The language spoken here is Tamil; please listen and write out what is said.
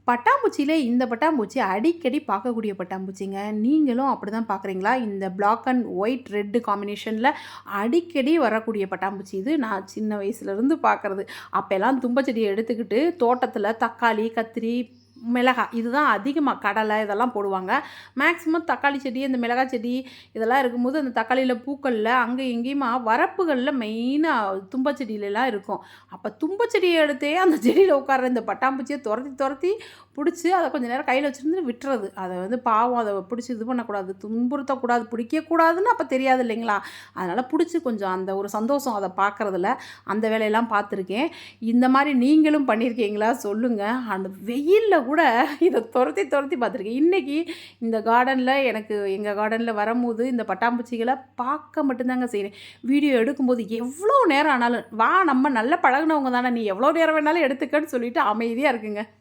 பட்டாம்பூச்சியிலே இந்த பட்டாம்பூச்சி அடிக்கடி பார்க்கக்கூடிய பட்டாம்பூச்சிங்க. நீங்களும் அப்படிதான் பார்க்குறீங்களா? இந்த பிளாக் அண்ட் ஒயிட், ரெட் காம்பினேஷன்ல அடிக்கடி வரக்கூடிய பட்டாம்பூச்சி இது. நான் சின்ன வயசுலேருந்து பார்க்குறது. அப்போலாம் தும்பச்செடிய எடுத்துக்கிட்டு தோட்டத்தில தக்காளி, கத்திரி, மிளகாய் இதுதான் அதிகமா கடலை இதெல்லாம் போடுவாங்க. மேக்ஸிமம் தக்காளி செடி, இந்த மிளகாய் செடி இதெல்லாம் இருக்கும்போது, அந்த தக்காளியில பூக்கள்ல அங்க இங்கேயுமா வரப்புகள்ல மெயினா தும்பச்செடியிலலாம் இருக்கும். அப்ப தும்பச்செடிய எடுத்தே அந்த செடியில உட்கார்ற இந்த பட்டாம்பூச்சிய தொரத்தி தொரத்தி புடிச்சு, அத கொஞ்ச நேரம் கையில வச்சிருந்து விட்டுறது. அத வந்து பாவம் அத புடிச்சு இது பண்ணக்கூடாது, துன்புறுத்தக்கூடாது, பிடிக்கக்கூடாதுன்னு அப்ப தெரியாது இல்லைங்களா? அதனால புடிச்சு கொஞ்சம் அந்த ஒரு சந்தோஷம் அத பார்க்கறதுல, அந்த வேலையெல்லாம் பார்த்துருக்கேன். இந்த மாரி நீங்களும் பண்ணியிருக்கீங்களா? சொல்லுங்க. அந்த வெயில்ல கூட இத தொரத்தி தொரத்தி பார்த்துருக்கேன். இன்னைக்கு இந்த கார்டன்ல எனக்கு எங்க கார்டன்ல வரும்போது இந்த பட்டாம்பூச்சிகள பார்க்க மட்டும் தாங்க செய்றேன். வீடியோ எடுக்கும்போது எவ்வளோ நேரம் ஆனாலும், "வா நம்ம நல்லா பழகுனவங்க தானே, நீ எவ்வளோ நேரம் வேணாலும் எடுத்துக்கன்னு" சொல்லிட்டு அமைதியா இருக்குங்க.